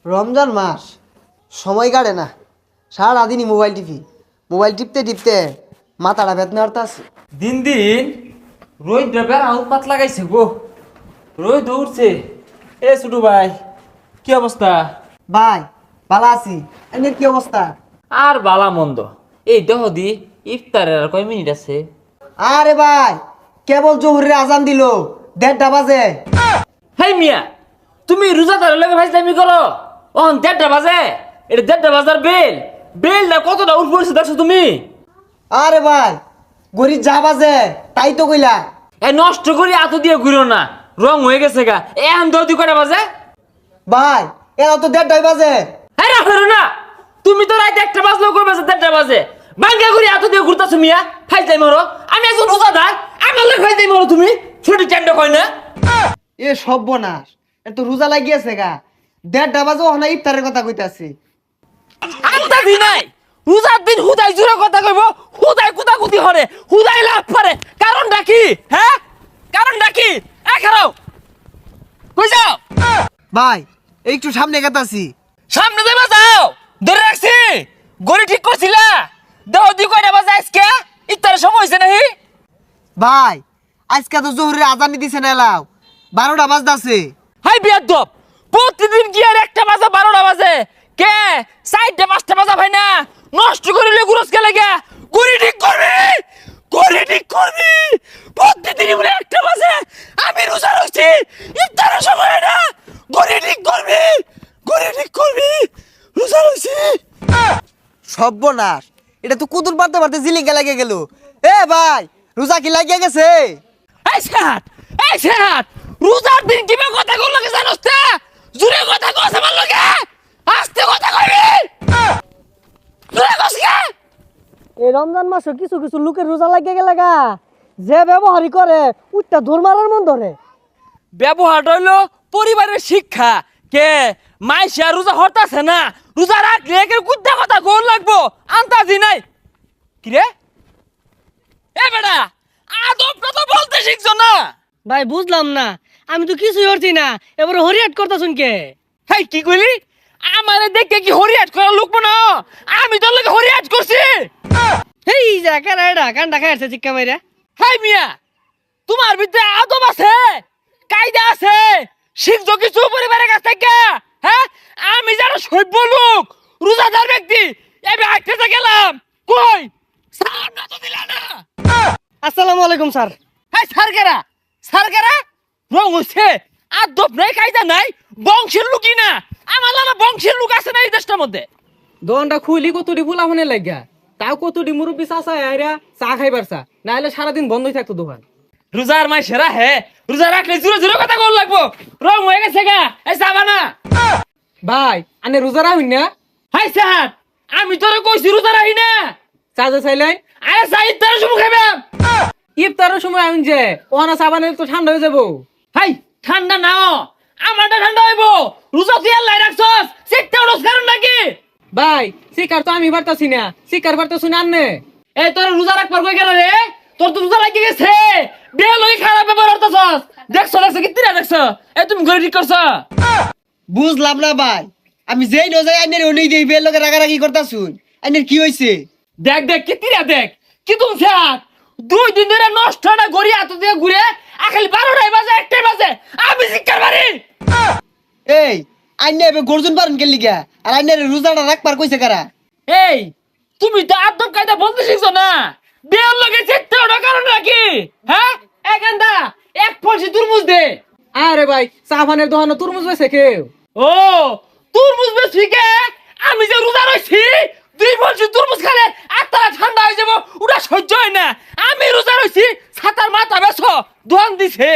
রমজান মাস সময় কাটে না, সারাদিনই মোবাইল টিপতে টিপতে মাথাটা বেদনা আছে। দিন দিন রোহিত বেড়া উৎপাত লাগাইছে গো, রোহিত উঠছে। এ ছোটু ভাই, কি অবস্থা? ভাই ভালো আছি, এমনি কি অবস্থা? আর বালা মন্দ এই দেহ দি ইফতারের আর কয় মিনিট আছে? আরে ভাই কেবল জোহরের আজান দিল, 1:30টা বাজে। হেই মিয়া, তুমি রোজাদারের লগে ফাইজলামি করো? অন 1:30টা বাজে, এটা 1:30টা বাজার বেলটা কতটা উঠ পড়ছে দেখছো তুমি? আরে ভাই গড়ি যা বাজে তাই তো কইলা। এ নষ্ট করি এত দিয়ে ঘুরো না, রং হয়ে গেছে গা। এখন দি কয়টা বাজে? ভাই এরা তো 1:30টাই বাজে। হ্যাঁ রাখো না, তুমি তো রাত 1টা বাজলেও করবে 1:30টা বাজে। বাঙ্গা করি এত দিয়ে ঘুরতেছো মিয়া, ফাইজলাই মরো। আমি একজন রোজাদার, আমার লোক ফাইজলাই মরো তুমি। ছোট চ্যান্ড কয় না এ সর্বনাশ, এ তো রোজা লাগিয়েছে গা। 1:30টা বাজে ওখানে ইফতারের কথা কইতাছি। আন্দাজি নাই, রোজার দিন হুদাই জুড়ে কথা কইব, হুদাই কুতাকুতি হরে, হুদাই লাভ পারে। কারণটা কি? হ্যাঁ কারণটা কি? খারাও কই যাও? ভাই একটু সামনে গেতাছি। সামনে দেবা যাও, ধরে রাখছি। গড়ি ঠিক করছিলা? দেহ দি কয়টা বাজে আজকে? ইফতারের সময় হয়েছে নাহি? ভাই আজকে তো জোহরের আজান দিছে না, এলাও 12টা বাজতাছে। হাই বিয়াদব, প্রতিদিন কি আর 1টা বাজে 12টা বাজে? কে 4টা 5টা বাজা ভাই না নষ্ট করিলে গুরস কে লাগে? গড়ি ঠিক করবি, গড়ি ঠিক করবি। প্রতিদিনই বলে 1টা বাজে, আমি রোজা রইছি, ইফতারের সময় না। গড়ি ঠিক করবি, গড়ি ঠিক করবি, রোজা রইছি। সর্বনাশ, এটা তো কুতুর পারতে পারতে জিলিঙ্গা লাগে গেল। এ ভাই রোজা কি লাগিয়ে গেছে? এই সাত রোজার দিন কিবা কথা কল লাগে জানোস তা? জুরে কথা কস আমার লগে, আস্তে কথা কইবি। জুরে কস কে? এই রমজান মাসে কিছু কিছু লোকের রোজা লাগিয়ে গেলে গা, যে ব্যবহারই করে উঠটা ধর মারার মন ধরে। ব্যবহার হইলো পরিবারের শিক্ষা। কে মাইশা রোজা হরতাছে না, রোজা রাখলে একের কুদ্দা কথা গোল লাগবো, আন্তাজি নাই। কিরে এ বেটা, আদবটা তো বলতে শিখছো না? ভাই বুঝলাম না, আমি তো কিছুই করছি না, এবারে হরিয়াট করতেছুন কে? হাই কি কইলি? আমারে দেখে কি হরিয়াট করা লোক না? আমি তোর লগে হরিয়াট করছি? এই যা কারা এটা কান্ডা খাইছে চিক্কা মাইরা। হাই মিয়া, তোমার ভিতরে আদব আছে, কায়দা আছে, শিখছো কিছু পরিবারের কাছ থেকে? হ্যাঁ আমি যারা সভ্য লোক, রোজাদার ব্যক্তি, এবার আইতে গেলাম কই সালাম না তো দিলা না। আসসালামু আলাইকুম স্যার। হাই সারকেরা রং হচ্ছে, আদব নাই কায়দা নাই, বংশের লোকই না। আমার না বংশের লোক আছে না এই দেশটার মধ্যে? দোকানটা খুইলি কতটি ফুলা ফোনে লাগিয়া, তাও কতটি মুরব্বী চাষা আইরা চা খাইবার চা, না হলে সারাদিন বন্ধই থাকতো দোকান। রোজার মাই সেরা হে, রোজা রাখলে জুড়ে জুড়ে কথা কল লাগবো। রং হয়ে গেছে গা, এই যাবা না? ভাই আনে রোজা রাখুন না? হাই স্যার, আমি তোরে কইছি রোজা রাখি না। চা যে চাইলেন আরে সাইদ তার সময় খাইবাম। ইফতারের সময় আমি যে ওহানা চা বানালে তো ঠান্ডা হয়ে যাবো। হাই ঠান্ডা নাও, আমারটা ঠান্ডা হইব। রোজা তুই আল্লাহ রাখছস, সেটা ওরস কারণ নাকি? ভাই শিকার তো আমি পারতাছি না, শিকার পারতাছি না আননে। এই তোর রোজা রাখবার কই গেল রে? তোর তো রোজা লাগি গেছে, বিয়ে লই খারাপ ব্যবহার করতেছস। দেখছো কি তিরা দেখছো? এই তুমি ঘরে ঠিক করছ? বুঝলাম না ভাই, আমি যেই নজাই আইনের ওই দেই বের লগে রাগারাগি করতাছুন, আইনের কি হইছে? দেখ কি তিরা দেখ, কি তুমি স্যার 2 দিন ধরে নষ্ট না গড়ি এত দিয়ে ঘুরে, আখালি 12টায় বাজে 1টায় বাজে, আমি শিক্ষার বাড়ি। এই আইনে এবে গর্জন পারেন কে লিগা? আর আইনের রোজাটা রাখবার কইছে কারা? এই তুমি তো আদব কায়দা বলতে শিখছো না, বিয়ের লগে চেতে ওটা কারণ নাকি? হ্যাঁ এখানটা এক পয়সা তুরমুজ দে। আরে ভাই চা ফানের দোকানে তরমুজ বেছে কেউ? ও তুরমুজ বেশি কে? আমি যে রোজা রইছি 2 পয়সা তুরমুজ খালে আত্মা ঠান্ডা হয়ে যাবো, ওটা সহ্য হয় না। আমি রোজা রইছি, ছাতার মাথা বেছো দোয়ান দিছে।